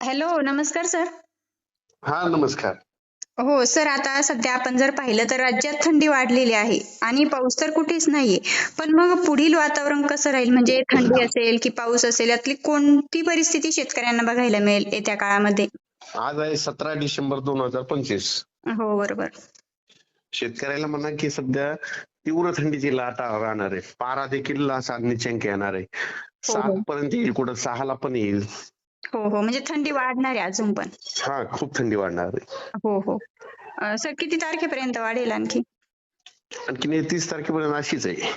Hello, नमस्कार sir. हा, नमस्कार. हो सर, आता सध्या आपण जर पाहिलं तर राज्यात थंडी वाढलेली आहे आणि पाऊस तर कुठेच नाहीये. पण मग पुढील वातावरण कसं राहील? म्हणजे थंडी असेल की पाऊस असेल यातली कोणती परिस्थिती शेतकऱ्यांना बघायला मिळेल येत्या काळामध्ये? आज आहे 17 डिसेंबर 2025. हो, बरोबर. शेतकऱ्याला म्हणा की सध्या तीव्र थंडीची लाट राहणार आहे. पारा देखील असा नीचांक येणार आहे. हो, 7 हो. पर्यंत येईल, कुठं 6 पण येईल. हो, हो. म्हणजे थंडी वाढणार आहे अजून पण. हा, खूप थंडी वाढणार आहे. हो, हो. सर किती तारखेपर्यंत वाढेल आणखी? आणखी 30 तारखेपर्यंत अशीच आहे.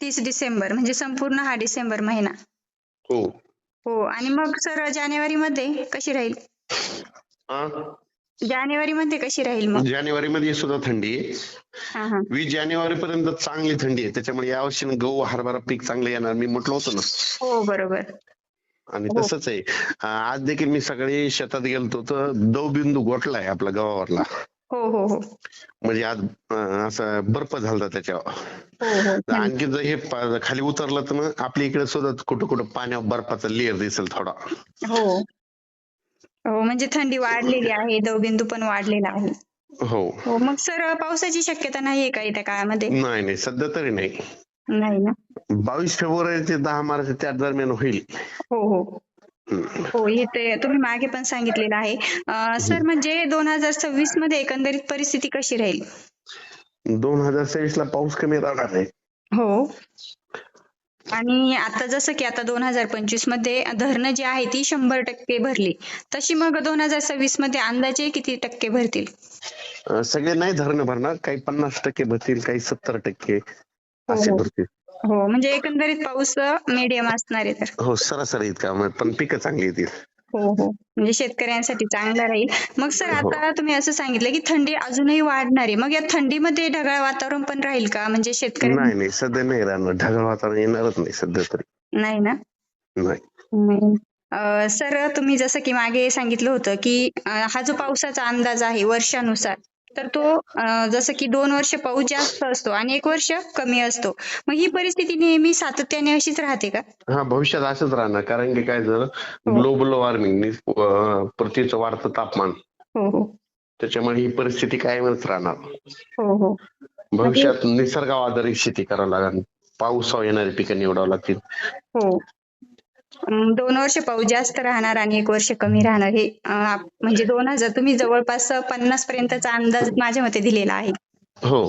30 डिसेंबर म्हणजे संपूर्ण हा डिसेंबर महिना. हो. हो आणि मग सर जानेवारीमध्ये कशी राहील? हा? जानेवारीमध्ये कशी राहील मग? जानेवारी मध्ये सुद्धा थंडी आहे. हां, हां. 20 जानेवारी पर्यंत चांगली थंडी आहे. त्याच्यामुळे यावर्षी गहू हरभरा पीक चांगलं येणार, मी म्हटलं होतं ना. हो, बरोबर. आणि हो. तसंच आहे. आज देखील मी सगळे शेतात गेलतो तर दवबिंदू गोठलाय आपला गव्हावरला. हो, हो, हो. म्हणजे आज असा बर्फ झालता त्याच्यावर. हो, हो. तर आणखी जर हे खाली उतरलं तर मग आपल्या इकडे सुद्धा कुठं कुठं पाण्यावर बर्फाचा लेअर दिसेल थोडा. हो. हो, म्हणजे थंडी वाढलेली आहे, दवबिंदू पण वाढलेला आहे. हो. हो, मग सर पावसाची शक्यता नाहीये का येत्या काळामध्ये? नाही नाही, सध्या तरी नाही. नाही ना? 22 फेब्रुवारी ते 10 मार्च त्या दरम्यान होईल. हो, हो. हम्म. हो, हे ते तुम्ही मागे पण सांगितलेलं आहे. सर म्हणजे 2026 मध्ये एकंदरीत परिस्थिती कशी राहील? 2026 ला पाऊस कमी राहणार आहे. हो. आणि आता जसं की आता 2025 मध्ये धरणं जी आहे ती 100% भरली. तशी मग 2026 मध्ये अंदाजे किती टक्के भरतील? सगळे नाही धरणं भरणार, काही 50% भरतील, काही 70% हो, असे हो. भरतील. हो, म्हणजे एकंदरीत पाऊस मीडियम असणार आहे तर. हो, सरासरी इतका, पण पिकं चांगली येतील. हो, हो. म्हणजे शेतकऱ्यांसाठी चांगला राहील. मग सर हो. आता तुम्ही असं सांगितलं की थंडी अजूनही वाढणार आहे. मग या थंडीमध्ये ढगाळ वातावरण पण राहील का? म्हणजे शेतकऱ्यांना नाही नाही, सध्या नाही राहणार. ढगाळ वातावरण येणारच नाही सध्या तरी. नाही ना? नाही. नाही. सर तुम्ही जसं की मागे सांगितलं होतं की हा जो पावसाचा अंदाज आहे वर्षानुसार, तर तो जसं की 2 वर्ष पाऊस जास्त असतो आणि 1 वर्ष कमी असतो. मग ही परिस्थिती नेहमी सातत्याने अशीच राहते का? हा, भविष्यात असंच राहणार, कारण की काय झालं, हो. ग्लोबल वॉर्मिंग, पृथ्वीचं वाढतं तापमान, हो, हो. त्याच्यामुळे ही परिस्थिती कायमच राहणार. हो, हो. म्हणजे भविष्यात निसर्गावर आधारित शेती करावं लागेल. पावसावर येणारी पिकं निवडावं लागतील. हो. 2 वर्ष पाऊस जास्त राहणार आणि 1 वर्ष कमी राहणार हे म्हणजे 2000 तुम्ही जवळपास 50 पर्यंतचा अंदाज माझ्या मते दिलेला आहे. हो.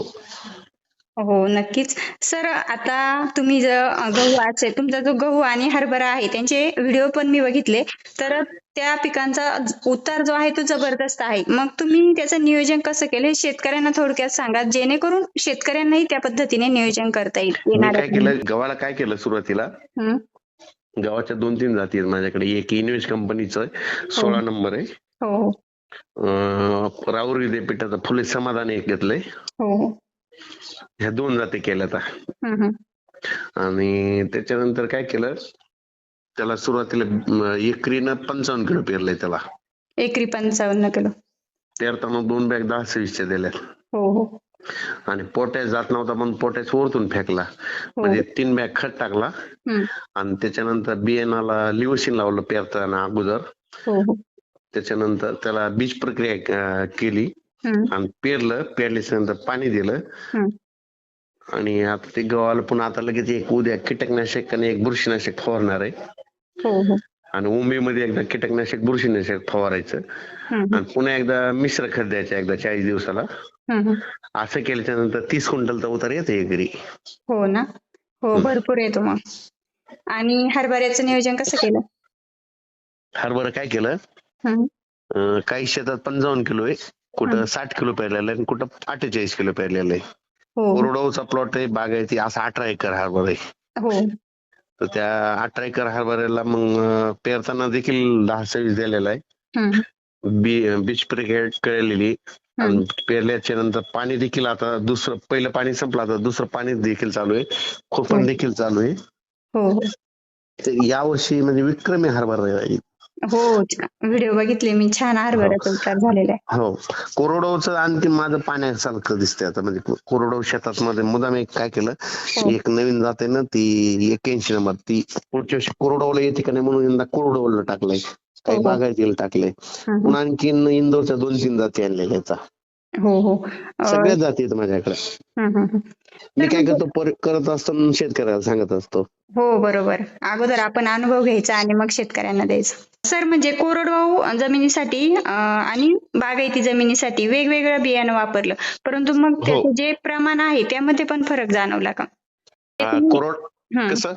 हो, नक्कीच. सर आता तुम्ही जर गहू असेल, तुमचा जो गहू आणि हरभरा आहे त्यांचे व्हिडिओ पण मी बघितले. तर त्या पिकांचा उतार जो आहे तो जबरदस्त आहे. मग तुम्ही त्याचं नियोजन कसं केलं हे शेतकऱ्यांना थोडक्यात सांगा, जेणेकरून शेतकऱ्यांनाही त्या पद्धतीने नियोजन करता येईल मी येणाऱ्या काय काळात. केलं, गव्हाला काय केलं सुरुवातीला, हं. गव्हाच्या 2-3 जाती आहेत माझ्याकडे. एक इन्व्हेस्ट कंपनीचं हो, 16 नंबर आहे. हो, हो. राहुरी विद्यापीठाचं फुले समाधान एक घेतलंय. हो, हो. ह्या 2 जाती केल्यात. हं, हं. आणि त्याच्यानंतर काय केलं, त्याला सुरुवातीला एकरीनं 55 किलो पेरलंय त्याला. एकरी 55 किलो. पेरताना 2 बॅग 10-26 दिल्यात. हो, हो. आणि पोटॅश जात नव्हता पण पोटॅश वरतून फेकला, हो. म्हणजे 3 बॅग खत टाकला. हं. आणि त्याच्यानंतर बियाणाला लिओसिन लावलं पेरताना अगोदर. हो, हो. त्याच्यानंतर त्याला बीज प्रक्रिया केली हं, आणि पेरल्याच्या नंतर पाणी दिलं. हं. आणि आता ते गव्हाला पुन्हा आता लगेच एक उद्या कीटकनाशक आणि एक बुरशीनाशक फवारणार आहे. हो, हो. आणि उंबीमध्ये एकदा कीटकनाशक बुरशीनाशक फवारायचं. हं, हं. आणि पुन्हा एकदा मिश्र खत द्यायचं एकदा 40 दिवसाला. हं, हं. असं केल्याच्या नंतर 30 क्विंटलचा उतार येतो एकरी. हो ना? हो, भरपूर येतो मग. आणि हरभऱ्याचं नियोजन कसं केलं? हरभरा काय केलं, हं, काही शेतात 55 किलो आहे, कुठं हं. 60 किलो पेरलेलं आहे आणि कुठं 48 किलो पेरलेलं आहे. हो, हो. कोरडवाहूचा प्लॉट आहे, बागायती, असा 18 एकर हरभरा आहे. हो. तर त्या 18 एकर हरभऱ्याला मग पेरताना देखील 10-26 दिलेला आहे. हं, बीज प्रक्रिया केलेली. हं. आणि पेरल्याच्या नंतर पाणी देखील आता पहिलं पाणी संपलं, आता दुसरं पाणी देखील चालू आहे, हो. खुरपण देखील चालू आहे. हो, हो. तर यावर्षी म्हणजे विक्रमी हरभरा आहे. हो, व्हिडिओ बघितले मी. छान हो हरभऱ्याचा उतार झालेला आहे. हो. कोरडवाहूचं अंतिम माझं पाण्यासारखं दिसतंय आता, म्हणजे कोरडवाहू शेतात मध्ये मुदाम एक काय केलं, हो, एक नवीन जाते ना ती 81 नंबर, ती पुढच्या वर्षी कोरडवाहूला येते का नाही म्हणून यंदा कोरडवाहूला टाकलंय, हो, काही हो. बागायतीला टाकलंय. हं, हं. पुन्हा आणखीन इंदोरच्या 2-3 जाती आणलेल्या आहेत. हो, हो. सगळ्याच जाती आहेत माझ्याकडे. हं, हं, हं. मी तर काय म्हणजे करतो, करत असताना शेतकऱ्याला सांगत असतो. हो, बरोबर. अगोदर आपण अनुभव घ्यायचा आणि मग शेतकऱ्यांना द्यायचा. सर म्हणजे कोरडवाहू जमिनीसाठी आणि बागायती जमिनीसाठी वेगवेगळं बियाणं वापरलं. परंतु मग हो. त्याचं जे प्रमाण आहे त्यामध्ये पण फरक जाणवला का? ते तुम्ही हं. कसं?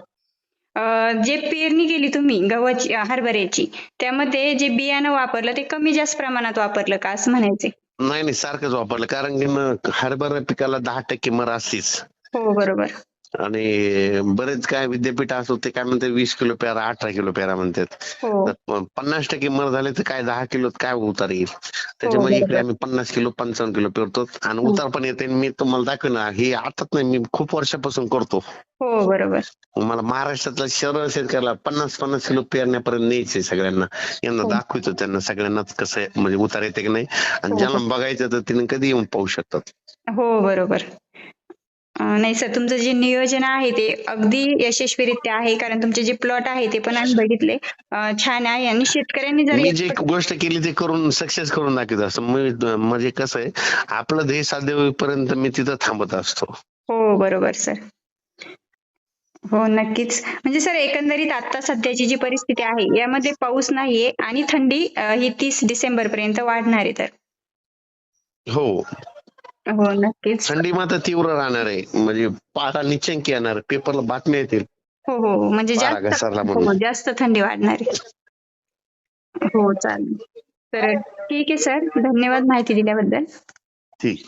जे पेरणी केली तुम्ही गव्हाची हरभऱ्याची, त्यामध्ये जे बियाणं वापरलं ते कमी जास्त प्रमाणात वापरलं का असं म्हणायचंय? नाही नाही, सारखंच वापरलं, कारण की मग हरभरा पिकाला 10% मर असतीच. हो, बरोबर. आणि बरेच काय विद्यापीठ असो ते काय म्हणते 20 किलो पेरा, 18 किलो पेरा म्हणतात. हो, तर 50% मर झाले तर काय 10 किलोत काय उतार येईल. हो, त्याच्यामुळे इकडे बरोबर. आम्ही 50 किलो 55 किलो पेरतो आणि हं. उतार पण येते. मी तुम्हाला दाखवणार, हे आताच नाही, मी खूप वर्षापासून करतो. हो, बरोबर. मला महाराष्ट्रातल्या सर्व शेतकऱ्याला 50-50 किलो पेरण्यापर्यंत न्यायचंय सगळ्यांना. यांना हो, दाखवायचं त्यांना सगळ्यांनाच कसं आहे, म्हणजे उतार येते की नाही. आणि हो, हो. ज्याला बघायचं तर तिने कधी येऊन पाहू शकतात. हो, बरोबर. नाही सर, तुमचं जे नियोजन आहे ते अगदी यशस्वीरित्या आहे. कारण तुमचे जे प्लॉट आहे ते पण आम्ही बघितले. छान आहे आणि शेतकऱ्यांनी जर मी जी गोष्ट केली ती करून सक्सेस करून दाखवत असतो. म्हणजे कसं आहे, आपलं ध्येय साध्य होईपर्यंत मी तिथं थांबत असतो. हो, बरोबर सर. हो, नक्कीच. म्हणजे सर एकंदरीत आता सध्याची जी परिस्थिती आहे यामध्ये पाऊस नाहीये आणि थंडी ही 30 डिसेंबर पर्यंत वाढणार आहे तर. हो. हो, नक्कीच. थंडी मात्र तीव्र राहणार आहे, म्हणजे पारा निश्चंकी येणार, पेपरला बातम्या येतील हो, हो. हो. म्हणजे पारा जास्त घसरला म्हणून. हो, जास्त थंडी वाढणार आहे. हो, चालेल. तर ठीक आहे सर. धन्यवाद माहिती दिल्याबद्दल. ठीक.